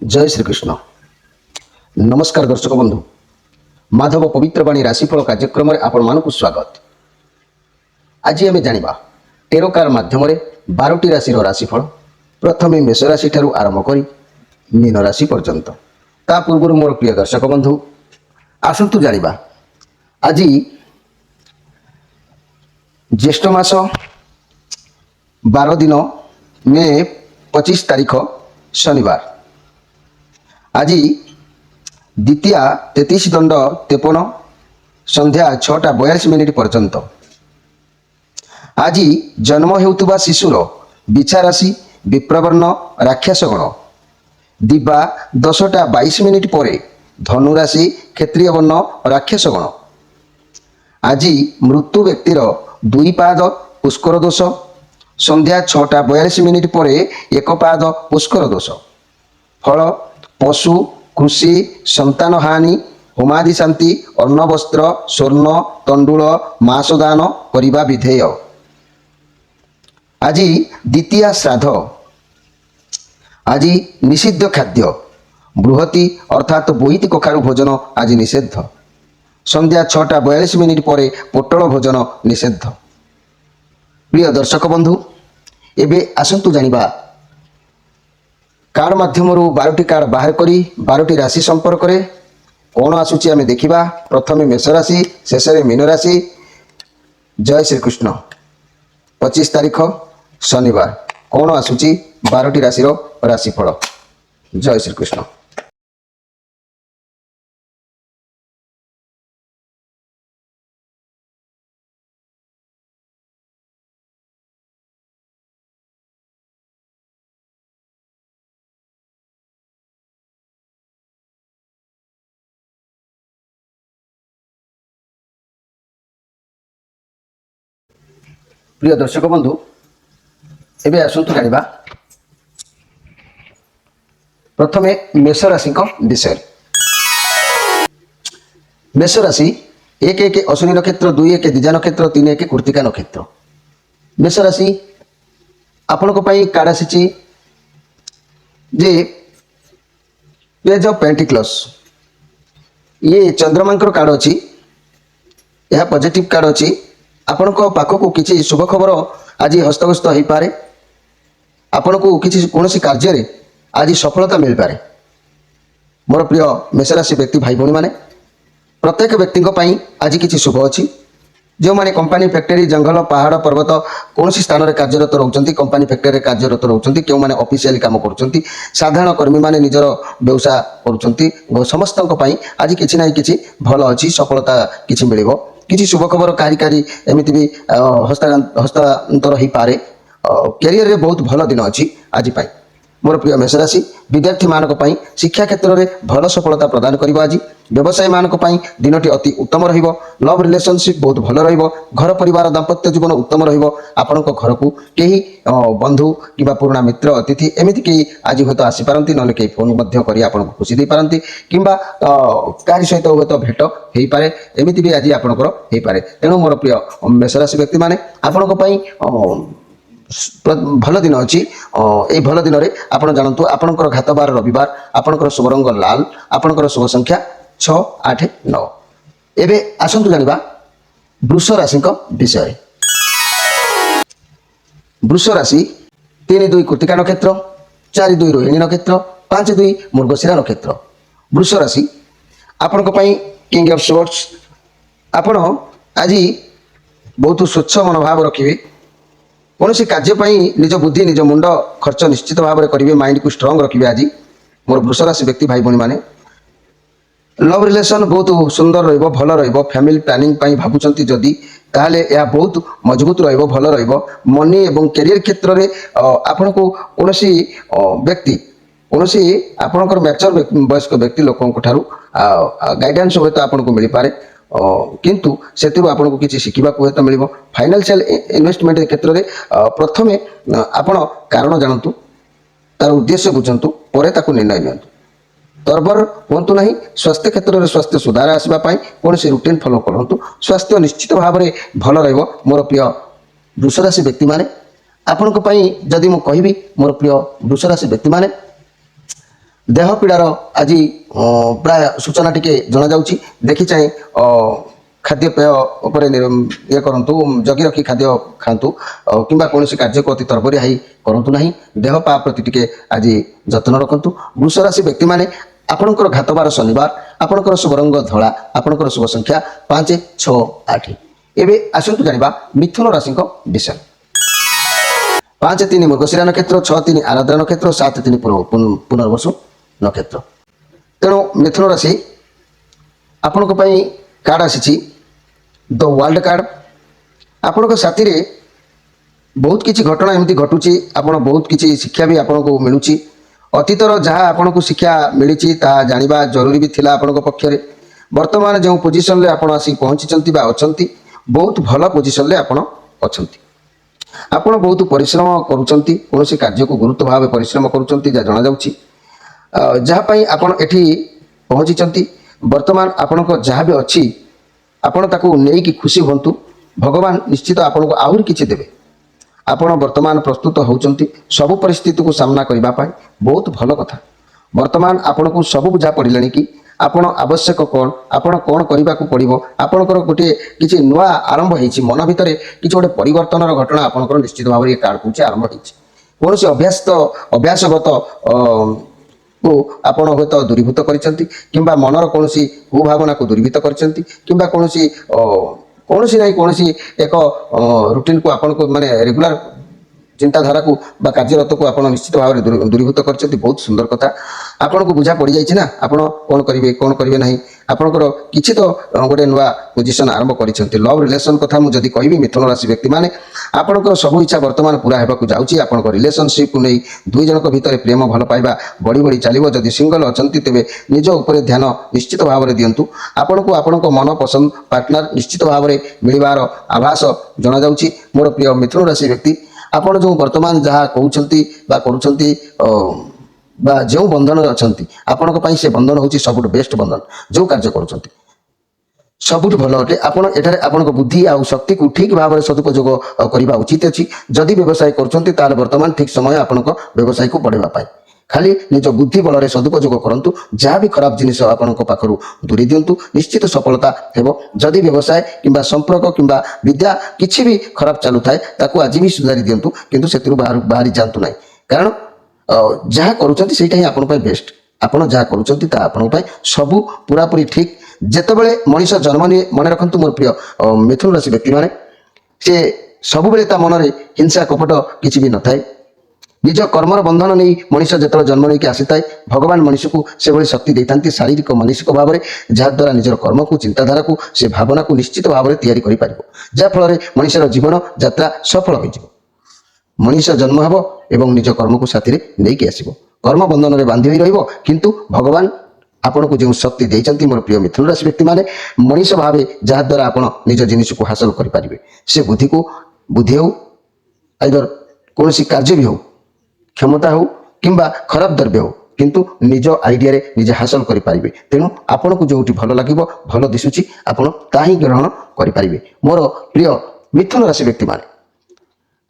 जय श्रीकृष्ण। नमस्कार दर्शक बंधु, माधव पवित्रवाणी राशिफल कार्यक्रम में आपण मानक स्वागत। आज आम जाना टेरो कार्ड माध्यम 12टी राशि राशिफल, प्रथम मेष राशि ठारू आरंभ कर मीन राशि पर्यंत। ता पूर्व मोर प्रिय दर्शक बंधु आसतु जाना आज ज्येष्ठ मास 12 दिन मे 25 तारीख शनिवार। आज द्वितीय 33 दंड 53 संध्या 6:42 पर्यंत। आज जन्म हेउतुबा शिशुर बिछा राशि विप्रवर्ण राक्षस गण। दिबा 10:22 पर धनु राशि क्षत्रिय वर्ण राक्षस गण। आज मृत्यु व्यक्तिर 2 पाद पुष्कर दोष। संध्या 6:42 पर 1 पाद पुष्कर दोष। फल पशु कृषि संतान हानि होमादि शांति अन्न वस्त्र स्वर्ण तंडुल मासदान करिबा विधेय। आज द्वितीय श्राद्ध। आज निषिद्ध खाद्य बृहति अर्थात बोईती कखारु भोजन आज निषेध। संध्या 6:42 पर पोटल भोजन निषेध। प्रिय दर्शक बंधु एबे आसंतु जानिबा कार्ड माध्यम 12टी कार्ड बाहर करी 12टी राशि संपर्क में कौन आसूची आम देखा। प्रथम मेष राशि शेष मीन राशि। जय श्रीकृष्ण। 25 तारीख शनिवार कौन आसूची 12टी राशि राशिफल। जय श्रीकृष्ण। प्रिय दर्शक बंधु एबे आसंतु जानिबा प्रथमे मेष राशि विषय। मेष राशि 1 अश्विनी नक्षत्र 2 द्विजा नक्षत्र 3 कृत्तिका नक्षत्र। मेष राशि आपण कार्ड आसी जे पेज ऑफ पेंटिकल्स। ये चंद्रमांकर कार्ड अच्छी, यह पॉजिटिव कार्ड अच्छी। आपण पाखक किसी शुभ खबर आज हस्तगस्त हो पारे। आपण को किसी कौन कार्य रे आज सफलता मिल पारे। मोर प्रिय मेषराशि व्यक्ति भाई भौणी माने प्रत्येक व्यक्ति आज किसी शुभ अच्छी। जो माने कंपनी फैक्टरी जंगल पहाड़ पर्वत कौन स्थान में कार्यरत रोचंती, कंपनी फैक्टरी कार्यरत रोचंती, क्यों माने ऑफिशियल काम करुचंती, साधारण कर्मी माने निजर व्यवसाय करुचंती, समस्त आज किसी ना किसी भल अच्छी सफलता किसी मिलिबो। किसी शुभ खबर कारी एमती भी हस्तांतर हो पारे। कैरियर रे बहुत भल दिन अच्छी आज पाई। मोर प्रिय मेष राशि विद्यार्थी मानक पई शिक्षा क्षेत्र में भल सफलता प्रदान करिबो। आज व्यवसायी मानक पई दिनटी अति उत्तम रहिबो। लव रिलेशनशिप बहुत भल रहिबो। घर परिवार दाम्पत्य जीवन उत्तम रहिबो। आपनक घर को केही बंधु किबा पुराना मित्र अतिथि एमिति केही आज होतो आसी पारंती, नले केही फोन मध्य करी आपनक खुशी दे पारंती, किबा कारी सहित होतो भेट हेई पारे। एमिति भी आज आपनकर हेई पारे। तेणु मोर प्रिय मेष राशि व्यक्ति माने आपनक पई भल दिन अच्छी। ये भल दिन में आप जानतु आपंकर घातबार रविवार, आपंकर शुभ रंग लाल, आपंकर शुभ संख्या 6, 8, 9। एबे आसंतु जानिबा वृष राशि विषय। वृष राशि 3-2 कृत्तिका नक्षत्र, 4-2 रोहिणी नक्षत्र, 5-2 मृगशिरा नक्षत्र। वृष राशि आपण किंग ऑफ सोर्ट्स। आपण आज बहुत स्वच्छ मनोभाव रखिए। कौन सी कार्य निज बुद्धि निज मुंड खर्च निश्चित भाव में करेंगे। माइंड को स्ट्रांग रखिए। आज मोर वृष राशि व्यक्ति भाई भौणी माने लव रिलेशन बहुत सुंदर रहिबो, भल रहिबो। फैमिली प्लानिंग भावुंट जदि ताहले यह बहुत मजबूत रहिबो, भल रहिबो। मनी एवं कैरियर क्षेत्र में आपण को कौन सी व्यक्ति कौन सी आपणकर मैच्योर वयस्क व्यक्ति लोकों ठारू गाइडेंस हुए तो आपन को मिल पारे। किंतु से आपन को किसी शिखा तो मिल। फाइनेंशियल इन्वेस्टमेंट क्षेत्र में प्रथमे आपण कारण जानतु, तार उद्देश्य बुझंतु, परे ताकू निर्णय नियंतु। तरबर हूँ ना। स्वास्थ्य क्षेत्र में स्वास्थ्य सुधार आसवाई कौन से रुटीन फॉलो करूँ। स्वास्थ्य निश्चित भाव में भल रहिबो। मोर प्रिय वृष राशि व्यक्ति माने आपण जदि मु कहबी मोर प्रिय वृष राशि व्यक्ति माने देह पीड़ार आज प्राय सूचना टिके जना जाउची देखि चाहे खाद्यपेय उपर ये करंतु जगी रखी खाद्य खातु कि कौन कार्य को अति तरबरिया करंतु नहीं देह पा प्रति टिके आज जत्न रखंतु। वृष राशि व्यक्ति माने आपणकर घातबार शनिवार आपणकर शुभ रंग धला आपणकर शुभ संख्या 5 6 8। एबे आसंतु जानिबा मिथुन राशि विषय। 5 3 मृगशिरा नक्षत्र 6 3 आराधना नक्षत्र 7 3 पुनर्वसु नक्षत्र। तेणु मिथुन राशि आपण कार्ड आसी द वर्ल्ड कार्ड। आपण साथी रे बहुत किसी घटना एमती घटुची आपण बहुत किसी शिक्षा भी आपन को मिलूची। अतीतर जहाँ आपन को शिक्षा मिली ता जानिबा जरूरी भी थिला आपण पक्षरे। वर्तमान जो पोजिशन ले आपण आसी पहुंची बा अछंती बहुत भल पोजिशन ले आपण अछंती। आपण बहुत परिश्रम करूचंती कौन कार्य को गुरुत्व भाव परिश्रम करूचंती जा जना जाउची। जहाँ पई आपण एठी पहुंची वर्तमान आपण को जहाँ भी अच्छी आपण ताकू नेकी खुशी हुंतु। भगवान निश्चित आपण को आहुरी किछि देबे। आपण वर्तमान प्रस्तुत होउचंती सब परिस्थिति को सामना करिबा पाई बहुत भल कथा। वर्तमान आपण को सब बुझा पड़िलानी कि आपण आवश्यक कौन आपण कौन करबा को पड़िबो। आपणकर गोटे किछि नुआ आरंभ हेछि मन भितरे किछि गोटे परिवर्तनर घटना आपणकर निश्चित भाव रे कार्ड कुछि आरंभ हेछि। कोनोसी अभ्यासगत को आपण होत दूरीभूत करिसंती किंबा मनर कोनोसी कुभावना को दूरीभूत करिसंती किंबा कोनोसी नहीं कोनोसी एक रूटीन को आपण को माने रेगुलर चिंताधारा को बा कार्यरत को आपण निश्चित भाव में दूरीभूत करछंती बहुत सुंदर कथा। आपण को बुझा पड़ी जाइछि ना आपण कोन करिवे नहीं आपणकर किछि तो गोटे नुआ पोजिशन आरंभ करिसंती। लव रिलेशन कथा मु जदी कहबी मिथुन राशि व्यक्ति माने आपणकर सब इच्छा वर्तमान पूरा हेबा को जाउछि। आपणकर रिलेशनशिप को नै दुई जनक भितर प्रेम भल पाइबा बड़ी बड़ी चलिबो। जदी सिंगल अछंती तेबे निज ऊपर ध्यान निश्चित भाव में दियंतु। आपण को आपणक मन पसंद पार्टनर निश्चित भाव में मिलिबार आभास जना जाउछि। मोर प्रिय मिथुन राशि व्यक्ति आपण जो वर्तमान जहाँ कहउछंती बा करूछंती बा जो बंधन अछंती आपणक पई से बंधन होछि सबुठ बेस्ट बंधन। जो कार्य करूछंती सबुठ भल अटे। आपण एठारे आपणक बुद्धि आ शक्ति को ठीक भाव में सदुपयोग करबा उचित अछि। जदि व्यवसाय करूछंती ताले वर्तमान ठीक समय आपणक व्यवसाय को बढ़ेबा पाई खाली निज बुद्धि बल रे सदुपयोग करंतु। जहाँ भी खराब जिनिस आपणक पाखरु दूरी दियंतु निश्चित सफलता हेबो। जदि व्यवसाय किंबा संपर्क किंबा विद्या किछि भी खराब चालू थाए ताकू आज भी सुधारी दियंतु किंतु सेतिरु बाहरी जांतु नाही। कारण जहाँ करूछंती सेटा ही आपन पय बेस्ट। आपण जहाँ करूछंती ता आपन पय सबु पूरा पूरी ठीक। जेतेबेले मनीष जन्म निये मन रखंतु मोर प्रिय मिथुन राशि व्यक्ति माने से सबु बेले ता मन रे हिंसा कपट किछि भी न थाए। निज कर्मर बंधन नहीं मनीष जो जन्म नहीं आसी थाए भगवान मनीष को से भली शक्ति देता शारीरिक मानसिक भाव में जहाद्वारा निजर कर्म को चिंताधारा को से भावना को निश्चित भाव में तैयारी कर पारिबो। जहाँफल मनीषर जीवन यात्रा सफल हो मनीष जन्म हेब एवं निज कर्म को साथी नहीं आसब कर्म बंधन में बांधि रहिबो। किंतु भगवान आपण को जो शक्ति देइचंती मोर प्रिय मिथुन राशि व्यक्ति माने मनीष भावे जहाद्वारा आपण निज जिनिस को हासिल कर पारिबे। से बुद्धि हो आइदर कौन कार्य भी हो क्षमता हो किंबा खराब द्रव्य हो किंतु निज आइडिया रे निज हासिल करि पारिबे। तेणु आपण को जोटी भल लागिबो भल दिसुची आपण ताही ग्रहण करि पारिबे। मोर प्रिय मिथुन राशि व्यक्ति माने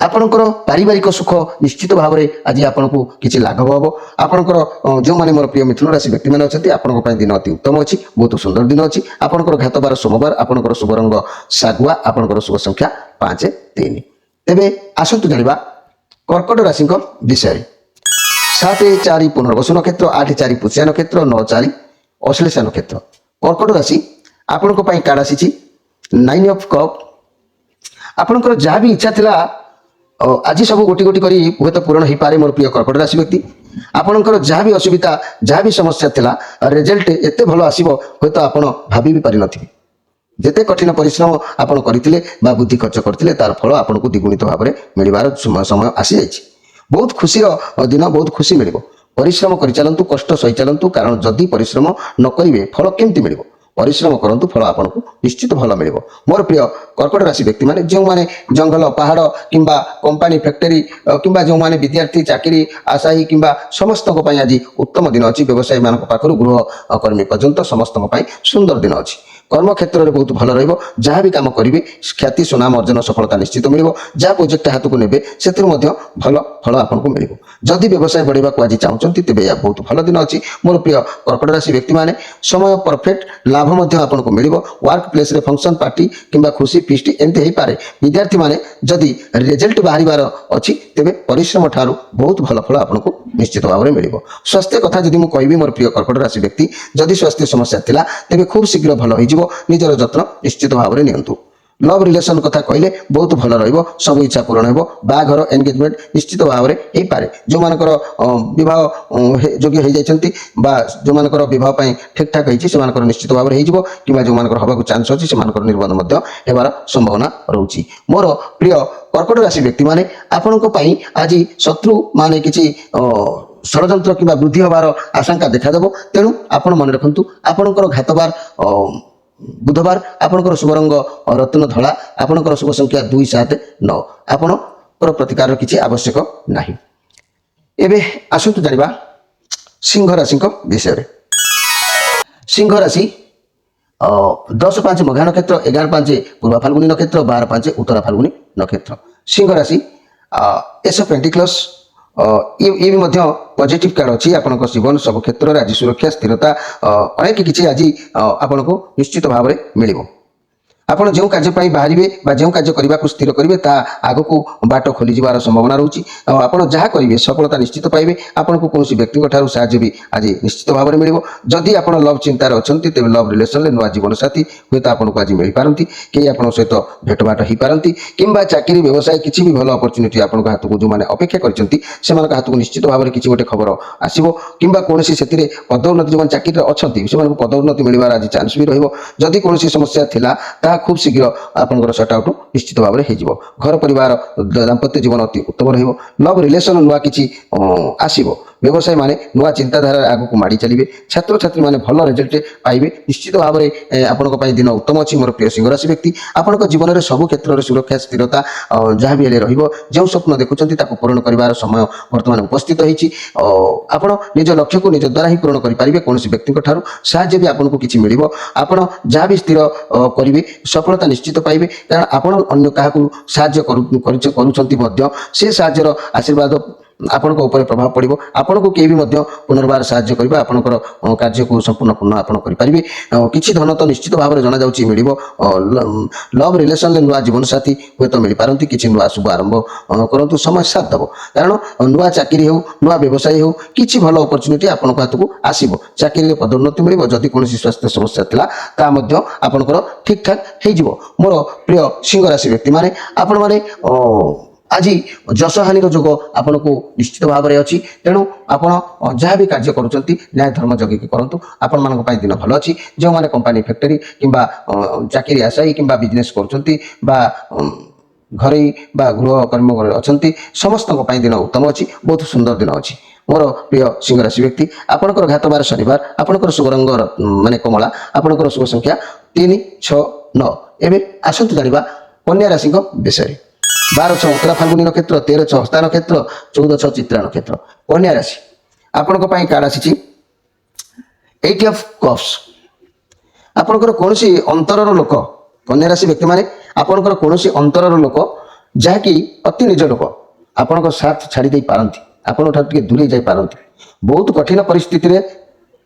आपणकर पारिवारिक सुख निश्चित भाव में आज आपन को किछि लाघव हबो। आपणकर जो माने मोर प्रिय मिथुन राशि व्यक्ति माने अछंती आपणक पय दिन अति उत्तम अछि बहुत सुंदर दिन अछि। आपणकर घातबार सोमवार आपणकर शुभ रंग सागुआ आपणकर शुभ संख्या 5 3। तेबे आसंतु जानिबा कर्कट राशि विषय। 7 4 पुनर्वसु नक्षत्र 8 4 पुष्या नक्षत्र 9 4 अश्लेषा नक्षत्र। कर्कट राशि आपन को पई कार्ड आसी 9 ऑफ कप। आपनकर जहाँ भी इच्छा थिला आज सब गोटी गोटी करी हुए तो पूरण हो पारे। मोर प्रिय कर्कट राशि व्यक्ति आपनकर जहाँ भी असुविधा जहाँ भी समस्या थिला रिजल्ट एते भलो आसीबो होय तो आपण भाबी भी पारि नथिबे। जेते कठिन परिश्रम आपण करथिले बा बुद्धि खर्च करथिले तार फल आपण को द्विगुणित भाव में मिलिबार समय आसी जाइछि। बहुत खुशी दिन बहुत खुशी मिलिबो। परिश्रम करि चलंतु कष्ट सही चलंतु कारण जदि परिश्रम न करिवे फल केमति मिलिबो। परिश्रम करंतु फल आपण को निश्चित भल मिलिबो। मोर प्रिय कर्कट राशि व्यक्ति माने जो माने जंगल पहाड़ किंबा कंपनी फैक्टरी किंबा जो माने विद्यार्थी चाकरी आशायी किंबा समस्त को पई आज उत्तम दिन अछि। व्यवसायी मान पाखरु गृह कर्मी पर्यंत समस्त को पई सुंदर दिन अछि। কর্ম ক্ষেত্রে বহুত ভালো রহব যা বি কাম করবে খ্যাতি সুনাম অর্জন সফলতা নিশ্চিত মিলব যা প্রোজেক্ট হাতক নেবে সেথির মধ্যে ভালো ফল আপনার মিলব যদি ব্যবসায় বড়াইবা আজ চাহুমান তেবে বহুত ভালো দিন অছি মোর প্রিয় কর্কট রাশি ব্যক্তি মানে সময় পরফেক্ট লাভ মধ্যে আপনার মিলব ওয়ার্ক প্লেস ফংশন পার্টি কিংবা খুশি ফিস্টি এমতি হইপারে বিদ্যার্থী মানে যদি রেজল্ট বাহারিবার অছি তেবে পরিশ্রম ঠারু বহুত ভালো ফল আপনার নিশ্চিত ভাবে মিলব স্বাস্থ্য কথা যদি মু কইবি মোর প্রিয় কর্কট রাশি ব্যক্তি যদি স্বাস্থ্য সমস্যা थिला तेबे खूब शीघ्र भल हो निजर जत्न निश्चित भाव में नियंतु लव रिलेशन कथा कहले बहुत भल रहिबो सब इच्छा पूर्ण हेबो बाघर एंगेजमेंट निश्चित भाव में हो पारे जो मानकर विवाह योग्य हो जाइछंती बा जो मानकर विवाह पई ठीक ठाक होइछि से मानकर निश्चित भाव में होइजिवो किबा जो मानकर हबाकू चांस अछि से मानकर निर्बंध मध्य हेबार संभावना रहउछि मोर प्रिय कर्कट राशि व्यक्ति माने आपनको पई आज शत्रु माने किछि षड़यंत्र किंवा वृद्धि हबार आशंका देखा तेणु आपण मन रखु आपणकर घातबार बुधवार आपणकर शुभ रंग रत्न धला आपणकर शुभ संख्या 279 आपणकर प्रतिकार किसी आवश्यक नहीं एबे आसतु जानिबा सिंह राशि विषय सिंह राशि 10-5 मघा नक्षत्र 11-5 पूर्वा फाल्गुनी नक्षत्र 12-5 उत्तरा फाल्गुनी नक्षत्र सिंह राशि एस ऑफ पेंटिकल्स ये भी मध्य पॉजिटिव कार्ड अच्छी आपण जीवन सब क्षेत्र में आज सुरक्षा स्थिरता अनेक किसी आज आपन को निश्चित भाव में मिल ଆପଣ ଯେଉଁ କାର୍ଯ୍ୟ ପାଇଁ ବାହାରିବେ ବା ଯେଉଁ କାର୍ଯ୍ୟ କରିବାକୁ ସ୍ଥିର କରିବେ ତା ଆଗକୁ ବାଟ ଖୋଲିଯିବାର ସମ୍ଭାବନା ରହୁଛି ଆଉ ଆପଣ ଯାହା କରିବେ ସଫଳତା ନିଶ୍ଚିତ ପାଇବେ ଆପଣଙ୍କୁ କୌଣସି ବ୍ୟକ୍ତିଙ୍କ ଠାରୁ ସାହାଯ୍ୟ ବି ଆଜି ନିଶ୍ଚିତ ଭାବରେ ମିଳିବ ଯଦି ଆପଣ ଲଭ୍ ଚିନ୍ତାରେ ଅଛନ୍ତି ତେବେ ଲଭ୍ ରିଲେସନରେ ନୂଆ ଜୀବନସାଥୀ ହୁଏତ ଆପଣଙ୍କୁ ଆଜି ମିଳିପାରନ୍ତି କେହି ଆପଣଙ୍କ ସହିତ ଭେଟଭାଟ ହୋଇପାରନ୍ତି କିମ୍ବା ଚାକିରି ବ୍ୟବସାୟ କିଛି ବି ଭଲ ଅପରଚ୍ୟୁନିଟି ଆପଣଙ୍କ ହାତକୁ ଯେଉଁମାନେ ଅପେକ୍ଷା କରିଛନ୍ତି ସେମାନଙ୍କ ହାତକୁ ନିଶ୍ଚିତ ଭାବରେ କିଛି ଗୋଟେ ଖବର ଆସିବ କିମ୍ବା କୌଣସି ସେଥିରେ ପଦୋନ୍ନତି ଯେଉଁମାନେ ଚାକିରିରେ ଅଛନ୍ତି ସେମାନଙ୍କୁ ପଦୋନ୍ନତି ମିଳିବାର ଆଜି ଚାନ୍ସ ବି ରହିବ ଯଦି କୌଣସି ସମସ୍ୟା ଥିଲା ତାହା खूब शीघ्र आपंकर सट आउट निश्चित भाव में हो घर परिवार दाम्पत्य जीवन अति उत्तम रही लव रिलेसन नुआ कि आसो व्यवसाय माने नुआ चिंताधारा आगू को माड़ी चलिए छात्र छात्री माने भल रिजल्ट पाइबे निश्चित भाव में आपंक दिन उत्तम अच्छी मोर प्रिय सिंह राशि व्यक्ति आपंक जीवन में सब क्षेत्र में सुरक्षा स्थिरता जहाँ भी जो स्वप्न देखुं पूरण कर समय बर्तमान उपस्थित होती आप निज लक्ष्य को निज द्वारा ही पूरण करेंगे कौन व्यक्ति साहाय्य भी आपको किसी मिल आप जहाँ भी स्थिर करेंगे सफलता निश्चित पाइबे कारण आपण अन्य काहाकू साहाय्य करूछंती से साहाय्यर आशीर्वाद आपण ऊपर प्रभाव पड़ो आपण को किए भी पुनर्बार साहाय्य करबा आपणकर कार्य को संपूर्ण पूर्ण आपण करेंगे किसी धन तो निश्चित भाव में जना जाउची मिलिबो लव रिलेशन नुआ जीवन साथी हुए तो मिल पारती किसी नुआ शुभ आरंभ करंतु समय साथ दबो कारण नुआ चाकरी हो नुआ व्यवसाय हो किसी भल अपरच्युनिटी आपण हाथ को आसीबो चाकरी पदोन्नति मिलिबो जदि कोनोसी स्वास्थ्य समस्या थिला ता मध्य आपणकर ठीक ठाक हे जिवो मोर प्रिय सिंह राशि व्यक्ति माने आपण माने आज जश हानि जोग आपन को निश्चित भाव में अच्छी तेणु आपड़ जहाँ भी कार्य करुँच न्याय धर्म जगिकी करूँ आपण मान दिन भल अच्छी जो मैंने कंपानी फैक्टरी किंबा चाकरी आशायी किंबा बिजनेस करुँच घर गृह कर्म अच्छा समस्त दिन उत्तम अच्छी बहुत सुंदर दिन अच्छी मोर प्रिय सिंह राशि व्यक्ति आपणकर घातबार शनिवार आपणकर शुभ रंग माने कमला आपणकर शुभ संख्या 369 एवं आसतु जानिबा कन्या राशि विषय 12 उत्तरा फाल्गुनी नक्षत्र 13 हस्ता नक्षत्र 14 चित्रा नक्षत्र कन्या राशि आपणक पई कार्ड आसी 8 ऑफ कप्स आपणकर कोनोसी अंतरर लोक कन्या राशि व्यक्ति माने आपणकर कोनोसी अंतरर लोक जहाँकि अति निज लोक आपणक साथ छाड़ी दे पारंती आपण ठार दूरे जाई पारंती बहुत कठिन परिस्थिति रे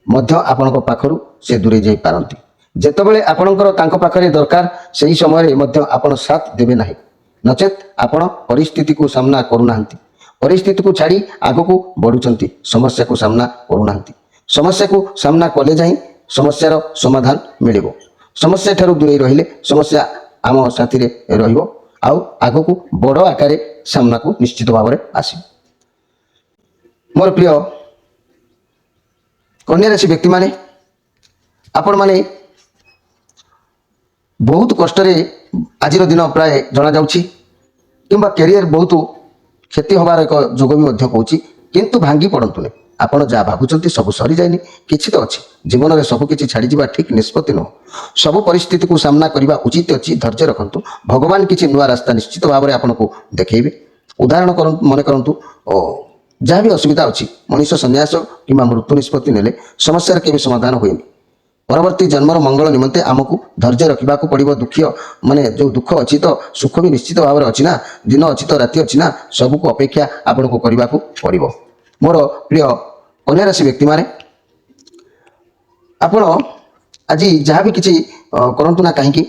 मध्य आपणक पाखरु से दूरे जाई पारंती जेतेबेले आपणकर तांको पाखरे दरकार सही समय मध्य आपण साथ देबे नाही नचेत आपण परिस्थिति को सामना करूना परिस्थिति को छाड़ी आग को बढ़ुंट समस्या को सामना करूना समस्या को सामना कले जाई समस्यार समाधान मिल समस्या ठारू दूरे रहिले समस्या आम साथी रे रहिबो आउ आग को बड़ आकार सामना को निश्चित भाव में आसी मोर प्रिय कन्या राशि व्यक्ति माने आपण माने बहुत कष्ट आज दिन प्राय जना जाउछि किंबा कैरियर बहुत क्षति होबार एक जोग भी कहूँ किंतु भांगी पड़तु नहीं आपड़ जहाँ भावुं सब सरी जाए किसी तो अच्छी जीवन में सबकि छाड़ी जा ठीक निष्पत्ति नुह सब परिस्थिति को सामना करने उचित अच्छी धैर्य रखु भगवान किसी नुआ रास्ता निश्चित भाव में आपको देखिए उदाहरण मन करूँ जहाँ भी असुविधा अच्छी मनीष संन्यास कि मृत्यु निष्पत्ति नेले समस्या केवि समाधान हुए परवर्ती जन्मर मंगल निमंते आमको धैर्य रखा पड़ो दुख माने जो दुख अच्छी तो सुख भी निश्चित भाव में अच्छी ना दिन अच्छी तो राति अच्छी ना सबको अपेक्षा आपन को करने को पड़ो। मोर प्रिय कन्या राशि व्यक्ति माने आपण आज जहाँ भी किसी करंतु ना कहीं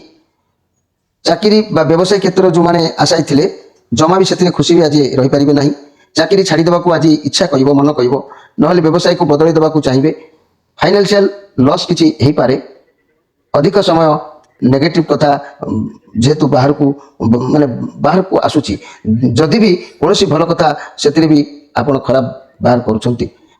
चाकरी बा व्यवसाय क्षेत्र जो माने आशाई थिले जमा भी से खुशी भी आज रही पारे ना चाकरी छाड़ीदेवा आज इच्छा कर मन कह ना व्यवसाय को बदल देवा चाहिए फाइनेंशियल लॉस किसी हो पारे अधिक समय नेगेटिव कथा जेहेतु बाहर को माने बाहर को आसूची जदि भी कौन भल कथा से भी आपड़ खराब बाहर करुँच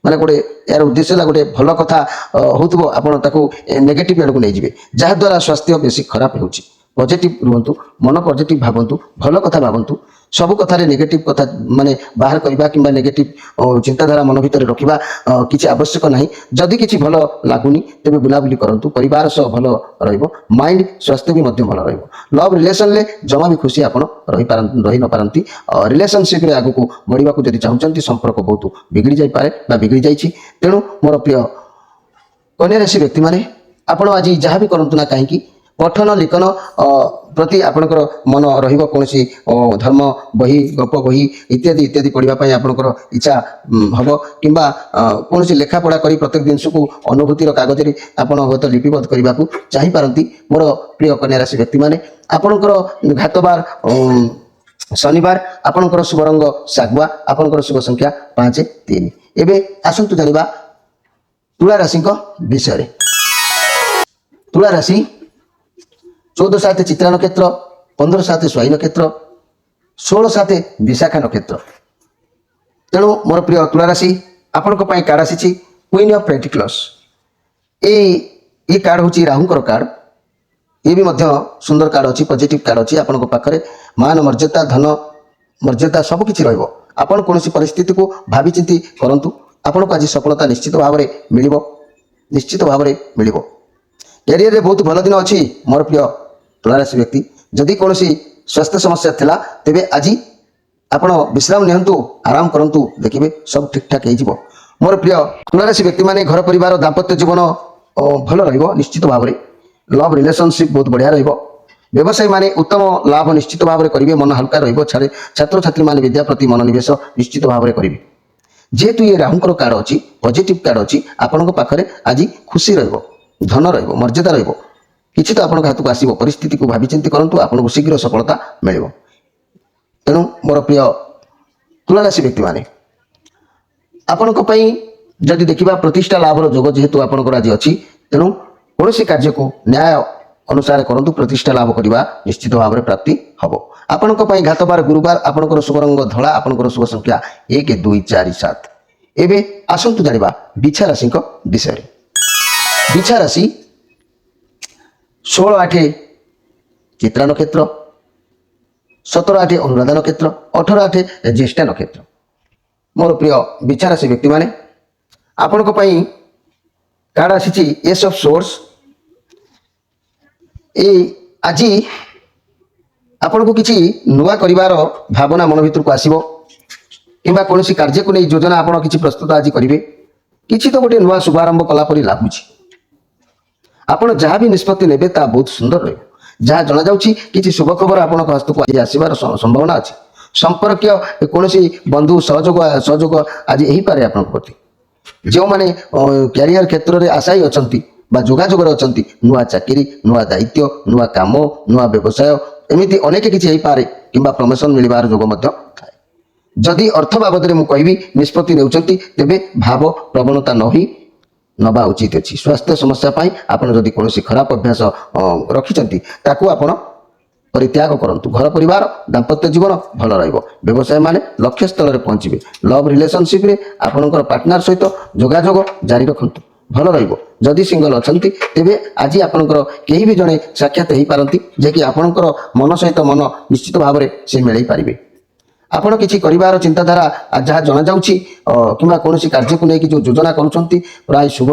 माने गोटे यार उद्देश्य है गोटे भल कथा होथबो आपण ताको नेगेटिव आड़ को नहीं जाए जहाद्वारा स्वास्थ्य बेसी खराब होउची। पॉजिटिव रुहतु मन पॉजिटिव भावतु भल कथा भावतु सब कथार नेगेटिव कथा माने बाहर करवा कि नेगेटिव चिंताधारा मन भीतर रखा किसी आवश्यक ना जदि किसी भल लगुनि तेज बुलाबुली करूँ परिवार सह भल माइंड स्वास्थ्य भी भल लव रिलेशन ले जमा भी खुशी आप रही न पारती रिलेशनशिप आग को बढ़ा जब चाहते संपर्क बहुत बिगड़ी जापे बिगड़ी जाइए। तेणु मोर प्रिय कन्या राशि व्यक्ति माने आपण आज जहाँ भी करूँ ना कहीं पठन लिखन प्रति आपणकर मन रौन धर्म बही गप बही इत्यादि इत्यादि पढ़ाई आपणकर इच्छा हम कि कौन लेखा पढ़ा कर प्रत्येक जिनस को अनुभूतिर कागज आपड़ हूँ लिपिबद्ध करने को चाहिए। मोर प्रिय कन्या राशि व्यक्ति माने आपणकर घातबार शनिवार आपणकर शुभ रंग शागुआ आपणकर शुभ संख्या 5-3। एबे आसंतु जानिबा तुला राशि विषय। तुला राशि 14/7 चित्रा नक्षत्र 15/7 स्वाई नक्षत्र 16/7 विशाखा नक्षत्र। तेणु मोर प्रिय तुला राशि आपण कार्ड आसी क्वीन ऑफ पेंटिकल्स ये कार्ड हूँ राहुंकर कार्ड ये भी सुंदर कार्ड अच्छी पॉजिटिव कार्ड अच्छी आपण पाखे मान मर्यादा धन मर्यादा सबकि रहा कौन परिस्थिति को भावी चिंती करूँ आपन को आज सफलता निश्चित भाव में मिल निश्चित भाव में मिल। कैरियर रे बहुत भल दिन अच्छी मोर प्रिय तुला राशि व्यक्ति जदि कौन स्वास्थ्य समस्या थिला तेबे आज आपण विश्राम नियंतु आराम करंतु देखिए सब ठीक ठाक हो। मोर प्रिय तुला राशि व्यक्ति माने घर परिवार दाम्पत्य जीवन भल रहिबो निश्चित भाव में लव रिलेशनशिप बहुत बढ़िया रहिबो। व्यवसायी माने उत्तम लाभ निश्चित भाव में करेंगे मन हल्का रहिबो। छात्र छात्री माने विद्या प्रति मनोनिवेश निश्चित भाव में करेंगे जेहेतु ये राहुंकर कार्ड अच्छी पॉजिटिव कार्ड अच्छी आपण पाखे आज खुशी रहिबो धन रहिबो मर्यादा रहिबो किसी तो आपन हाथ को आसो परिस्थिति को भावी चिंती करूँ आपको शीघ्र सफलता मिल। तेणु मोर प्रिय तुला राशि व्यक्ति माने आपण जदि देखा प्रतिष्ठा लाभर जोग जेहेतु आपंकर आज अच्छी तेणु कौन कार्य को न्याय अनुसार करूँ प्रतिष्ठा लाभ करने निश्चित भाव में प्राप्ति हम। आपण घातबार गुरुवार आपंकर शुभ रंग धला आपंकर शुभ संख्या 1, 2, 4, 7। एवं आसतु जाना बिछा राशि विषय। बिछा राशि 16/8 चित्रा नक्षत्र 17/8 अनुराधा नक्षत्र 18/8 ज्येष्ठा नक्षत्र। मोर प्रिय बिछा राशि व्यक्ति माने आपण कार्ड आसी एस ऑफ सोर्स आज आपण को किसी नुआ करिवार भावना मन भीतर को आसीबो किंबा कौन कार्य को नहीं योजना आपण किसी प्रस्तुत आज करेंगे किसी तो गोटे नुआ शुभारंभ कलापरी लगुच आपण जहाँ भी निष्पत्ति नेबे ता बहुत सुंदर रहे जहाँ जना जाउछि किसी शुभ खबर आपण हस्त को आज आसबार संभावना अच्छी संपर्क कौन बंधु सहयोग आज यही पारे आपण प्रति जो माने कैरियर क्षेत्र में आशायी अच्छा जोगाजोग अच्छा नुआ चाकरी नुआ दायित्व नुआ काम नुआ व्यवसाय एमती अनेक किसी पारे कि प्रमोशन मिलबार जोग थाए। जदि अर्थ बाबद में कहबी निष्पत्ति नेउछंती तेबे भाव प्रवणता नहीं नबा उचित अच्छी। स्वास्थ्य समस्या आपड़ जदि कौन खराब अभ्यास रखिंट ताकू आपण परित्याग करंतु। घर परिवार दाम्पत्य जीवन भल रहिबो। व्यवसाय माने लक्ष्य स्थल रे पहुंचबे। लव रिलेशनशिप रे आपणकर पार्टनर सहित जोगाजोग जारी रखंतु भल रहिबो। जदि सिंगल अछंती तेबे आज आपणकर केही भी जणे साक्षात हेई पारंती जे कि आपणकर मन सहित मन निश्चित भाव में से मिलई पारिबे। आपण किसी करिवार चिंताधारा जहाँ जना जाउछि किंबा कौन कार्य को लेकिन जो योजना करुछंती प्राय शुभ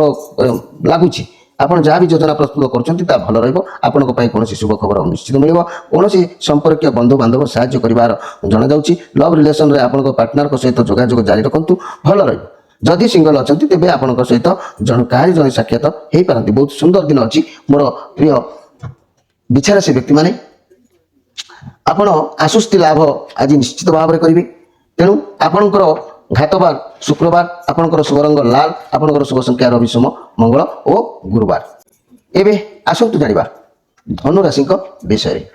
लागुछि। आपण जहाँ भी योजना प्रस्तुत करुछंती ता भल रहिबो। आपण कौन शुभ खबर निश्चित मिलिबो। कौन संपर्क बंधु बांधव साहाय्य करिवार जना जाउछि। लव रिलेशन रे आपण पार्टनर को सहित जोगाजोग जारी रखंतु भल रहिबो। जदि सिंगल अच्छा तेज आपण सहित जन साक्षात हो पारती। बहुत सुंदर दिन अच्छी मोर प्रिय बिछा राशि व्यक्ति माने आपण आश्वस्ति लाभ आज निश्चित भाव में करेंगे। तेणु आपणकर घातबार शुक्रवार आपणकर शुभ रंग लाल आपणकर शुभ संख्या रवि सोम मंगल और गुरुवार। एबे आसतु जानिबा धनु राशि विषय।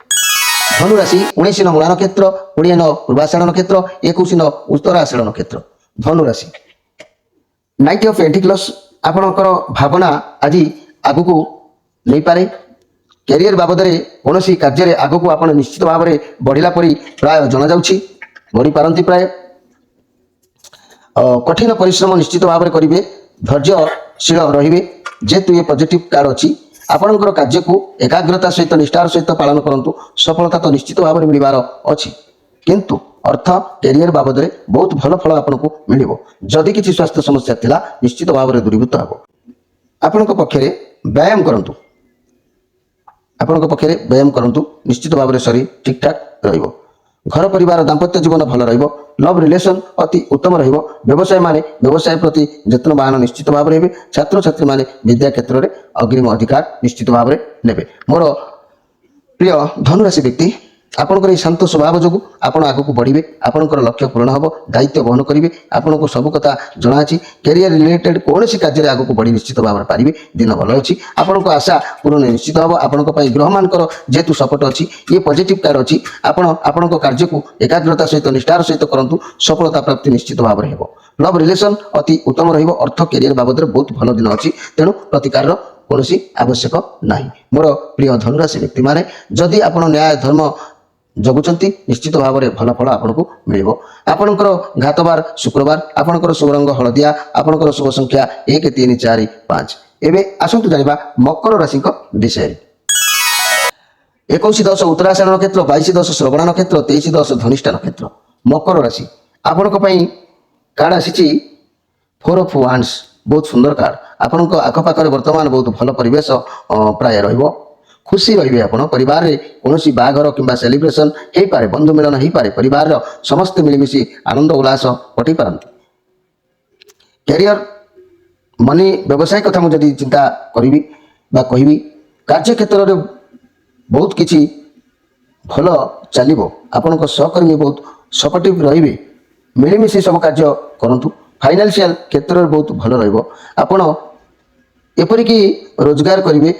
धनु राशि 19 मूला नक्षत्र 20 पूर्वाषाढ़ नक्षत्र 21 उत्तराषाढ़ नक्षत्र। धनु राशि नाइट ऑफ पेंटिकल्स आपणकर भावना आज आगु को नहीं पारे। कैरियर बाबद कौन कार्य आग को आप निश्चित भाव में बढ़ला परी प्राय जना जाउछि बढ़ी पारती प्राय। कठिन परिश्रम निश्चित भाव में करेंगे धैर्यशील रे जेहेतु ये पॉजिटिव कार्ड अच्छी आपणकर कार्य को एकाग्रता सहित निष्ठार सहित पालन करूँ सफलता तो निश्चित भाव में मिलबार अच्छी किंतु अर्थ कैरियर बाबद बहुत भल फल आपको मिल जदि किसी स्वास्थ्य समस्या थिला निश्चित भाव में दूरीभूत हो। आपण पक्षे व्यायाम करूँ आपण पक्षे व्यायाम करूँ निश्चित भाव में शरीर ठीक ठाक रहिबो। घर परिवार दाम्पत्य जीवन भल रहिबो। लव रिलेशन अति उत्तम रहिबो। व्यवसाय माने व्यवसाय प्रति यत्नवान निश्चित भाव में। छात्र छात्री माने विद्या क्षेत्र में अग्रिम अधिकार निश्चित भाव में नेबे। मोर प्रिय धनुराशि व्यक्ति आपणकर शांत स्वभाव जो आपण आगक बढ़े आपणकर लक्ष्य पूर्ण हम दायित्व बहन करेंगे। आपन को सब कथा जना कैरियर रिलेटेड कौन कार्य आगक बढ़ी निश्चित भाव में पारे। दिन भल अच्छी आपण को आशा पूर्ण निश्चित हम। आपण ग्रह मानकर जेहेतु सपोर्ट अच्छी ये पॉजिटिव कार्ड अच्छी आपण कार्य को एकाग्रता सहित निष्ठार सहित करूँ सफलता प्राप्ति निश्चित भाव में हो। लव रिलेशन अति उत्तम रहिबो। अर्थ कैरियर बाबद बहुत भल दिन अच्छी तेणु प्रतिकार कौन आवश्यक नहीं। मोर प्रिय धनुराशि व्यक्ति माने जदि आप न्याय धर्म जगुचंती निश्चित भाव में भल फल आपको मिल। आपणकर घातबार शुक्रवार आपणकर शुभ रंग हलदिया आपणकर शुभ संख्या 1 3 4 5। एबे आसतु जानिबा मकर राशि विषय। 21-10 उत्तराषाढ़ नक्षत्र 22-10 श्रवण नक्षत्र 23-10 धनिष्ठा नक्षत्र। मकर राशि आपण कार्ड आसी 4 ऑफ वांड्स बहुत सुंदर कार्ड। आपण आखपाखे बर्तमान बहुत भल परिवेश प्राय रहिबो। खुशी रहिबे। आपण परिवार रे कोनोसी बाघर किंबा सेलिब्रेशन हे पारे बंधु मिलन हे पारे परिवार रो समस्त मिलमिशी आनंद उल्लास कटि पारंती। कैरियर मनी व्यवसाय कथा मु जदि चिंता करिवि बा कहिवि कार्य क्षेत्र रे बहुत किछि भल चलिबो। आपनको सहकर्मी बहुत सपोर्टिव रहिबे मिलमिशी सब कार्य करंतु। फाइनेंशियल क्षेत्र रे बहुत भल रहिबो। आपण एपरिक रोजगार करेंगे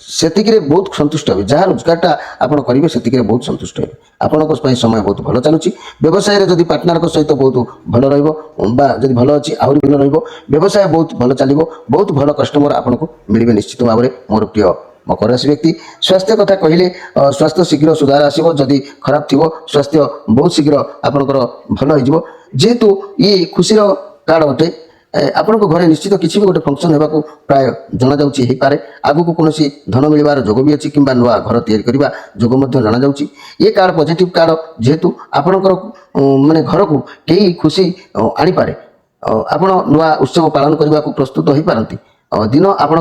से बहुत सन्तुष्ट हे। जहाँ रोजगारटा आपड़ करेंगे से बहुत सन्तुष्ट हे। आपण समय बहुत भल चलुची। व्यवसाय जदि पार्टनर सहित बहुत भल रही भल अच्छी आहरी भल व्यवसाय बहुत भल चलो। बहुत भल कस्टमर आपको मिले निश्चित भाव में। मोर प्रिय मकर राशि व्यक्ति स्वास्थ्य कथा कहले स्वास्थ्य शीघ्र सुधार आसो। जदि खराब थी स्वास्थ्य बहुत शीघ्र आपणकर भल हो। जेहेतु ये खुशी कार्ड अटे आपण घरे निश्चित किसी भी गोटे फंक्शन होगा प्राय जना जाए। आगु को कौन धन मिलबार जोग भी अच्छी कि नुआ घर या जोग जना जा। ये कार्ड पॉजिटिव कार्ड जेहेतु आपणकर माने घर को कई खुशी आनीपारे। आपण नुआ उत्सव पालन करने को प्रस्तुत हो पारती। दिन आपण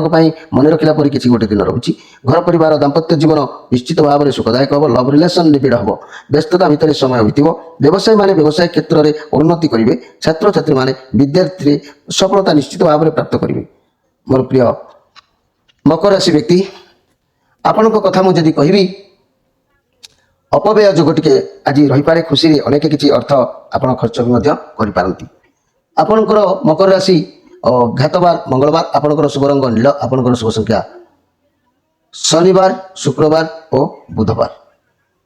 मन रखला परी किसी गोटे दिन रोचे। घर परिवार दाम्पत्य जीवन निश्चित भाव में सुखदायक हम। लव रिलेशन निबिड़ हम। व्यस्तता भितर समय बीतव। व्यवसाय माने व्यवसाय क्षेत्र में उन्नति करेंगे। छात्र छात्री माने विद्यार्थी सफलता निश्चित भाव में प्राप्त करेंगे। मोर प्रिय मकर राशि व्यक्ति आपण कथा मुझे कहबी अपव्यय जोग टे आज रही पारे। खुशी अनेक किसी अर्थ आप खर्च भी करपारती। आपणकर मकर राशि घातबार मंगलवार आपणकर शुभ रंग नील आपणकर शुभ संख्या शनिवार शुक्रवार और बुधवार।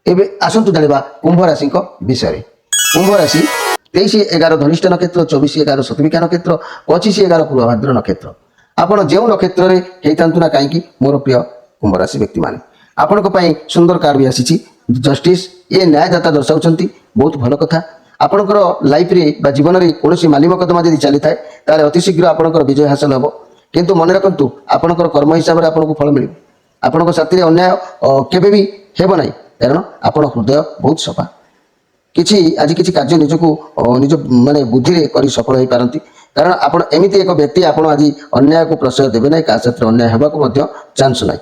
एबे आसतु जानिबा कुंभ राशि विषय। कुंभ राशि 23-11 धनिष्ठ नक्षत्र 24-11 शतभिका नक्षत्र 25-11 पूर्वभाद्र नक्षत्र। आपण जो नक्षत्र रे हेतांतु ना कहीं मोर प्रिय कुंभ राशि व्यक्ति माने आपण सुंदर कार्ड भी आसी जस्टिस। ये न्यायदाता दर्शाउछंती बहुत भल कथा। आपणकर लाइफ रे बा जीवन में कौन माली मकदमा जब चली थाए तार अति शीघ्र आपणकर विजय हासिल हम। किंतु मन रखु आपणकर कर्म हिसाब से आपको फल मिल। आपण साथी अन्याय केबे भी हेब नहीं कारण आपण हृदय बहुत सफा। किछि आज किछि कार्य निजको निज माने बुद्धि रे करी सफल हो पारती। कारण आपण एमिति एक व्यक्ति आपण आज अन्याय को प्रश्रय देबे नहीं। का क्षेत्र अन्याय हेबा को मध्य चांस नहीं।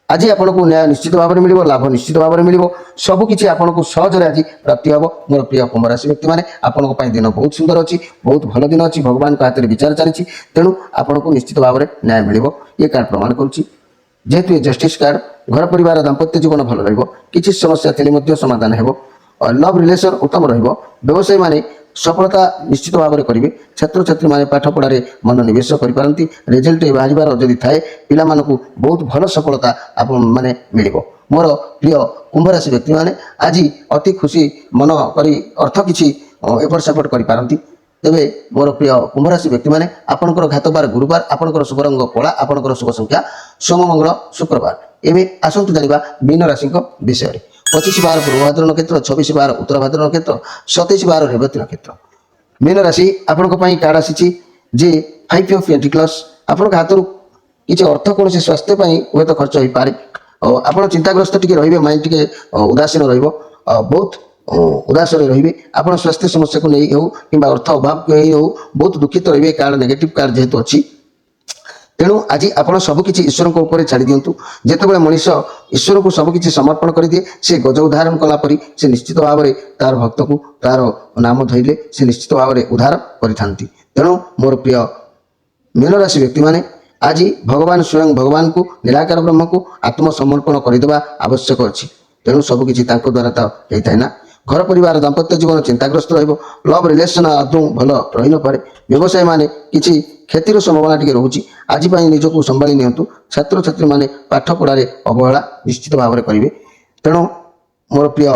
आज आपको न्याय निश्चित भाव में मिल लाभ निश्चित भाव में मिल सबकि आपको सहजरे आज प्राप्ति हम मोर प्रिय कुंभ राशि व्यक्ति मैंने आपंपाई दिन बहुत सुंदर अच्छी बहुत भल दिन अच्छी भगवान हाथ में विचार चली तेणु आपको निश्चित भाव में न्याय मिल ये कार्ड प्रमाण करुच्ची जेहेतु ये जस्टिस कार्ड घर परिवार दाम्पत्य जीवन भल रही समस्या थे समाधान हो लव रिलेसन उत्तम व्यवसायी माने सफलता निश्चित भाव में करेंगे छात्र छात्री माने पाठ पढ़ारे मनोनिवेश करपारती रिजल्ट बाहर जदि थाए पिला मानकु बहुत भल सफलता आप माने मिल मोर प्रिय कुंभ राशि व्यक्ति माने आज अति खुशी मन करी अर्थ किसी एपट सेपट करपारती तेरे मोर प्रिय कुंभ राशि व्यक्ति माने आपणकर घातबार गुरुवार आपणकर शुभ रंग कला आपणकर शुभ संख्या सोम मंगल शुक्रवार एवं आसतु जानिबा मीन राशि विषय 25 पूर्व नक्षत्र 26 उत्तर भाद्र नक्षत्र 27 रेवती नक्षत्र मीन राशि आपण कार्ड आसी जे 5 ऑफ पेंटिकल्स आपण हाथ किसी अर्थ कौन स्वास्थ्य हे तो खर्च हो पारे आप चिंताग्रस्त टी रे माइंड टी उदासीन बहुत उदास रे आप स्वास्थ्य समस्या को नहीं हो कि अर्थ अभाव को हो बहुत दुखित रे कार्ड नेगेटिव कार्ड जेहेतु अच्छी तेणु आज आप सबकि ईश्वर छाड़ी दिंतु जितेबाला मनीष ईश्वर को सबकि समर्पण कर दिए से गज उदाहरण कलापरी से निश्चित भाव में तार भक्त को तार नाम धरले से निश्चित भाव में उद्धार करि तेणु मोर प्रिय मीन राशि व्यक्ति माने आज भगवान स्वयं भगवान को निराकार ब्रह्म को आत्मसमर्पण करदेवा आवश्यक अच्छी तेणु सबकि द्वारा तो होता है ना घर परिवार दाम्पत्य जीवन चिंताग्रस्त लव रिलेसन आदौ भल रही न पारे व्यवसायी माने किसी क्षतिर संभावना टी रोचे आज निजक संभाली नियंतु छात्र छात्री माने पाठ पढ़ारे अवहेला निश्चित भाव में करेंगे तेणु मोर प्रिय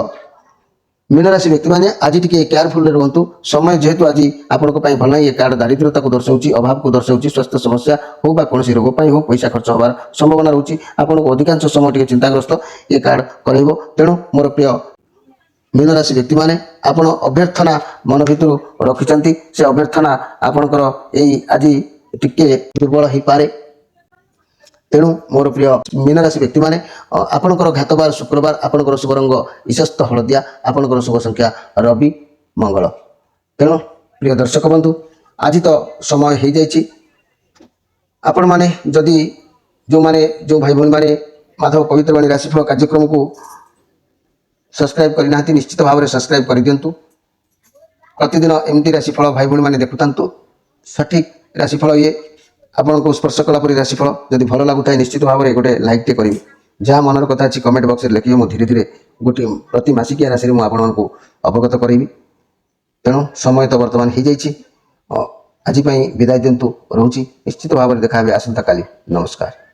मीन राशि व्यक्ति मैंने आज टी केयरफुल रुहतु समय जेहेतु आज आपण भल ये कार्ड दारिद्रता को दर्शाऊँ अभाव को दर्शाऊँ स्वास्थ्य समस्या हो कौन रोग हो पैसा खर्च होबार संभावना रोचे आपको अधिकांश समय टी चिंताग्रस्त ये कार्ड कर तेणु मोर प्रिय मीन राशि व्यक्ति माने आपण अभ्यर्थना मन भर रखिंट से अभ्यर्थना आपणकर आज टिके दुर्बल हो पारे तेणु मोर प्रिय मीन राशि व्यक्ति माने आपणकर घातबार शुक्रवार आपणकर शुभ रंग ईशस्त हलदिया आपणकर शुभ संख्या रवि मंगल तेणु प्रिय दर्शक बंधु आज तो समय हो जाइए आपण माने जदि जो माने जो भाई भौणी माने माधव पवित्रवाणी राशिफल कार्यक्रम को सब्सक्राइब करना निश्चित भाव में सब्सक्राइब कर दिंतु प्रतिदिन एमती राशिफल भाई भौणी मैंने देखुता सठिक राशिफल ये आपन को स्पर्श कलापरी राशिफल जदि भल लगुता है निश्चित भाव में गोटे लाइक टे करी जहाँ मनर कथा अच्छी कमेंट बॉक्स में लिखे धीरे धीरे गोटे प्रति मासिकिया राशि मुझे अवगत करी तेणु समय तो बर्तमान हो जाइए आज विदाय दिंतु रोची निश्चित भाव में देखा आसंता काली नमस्कार।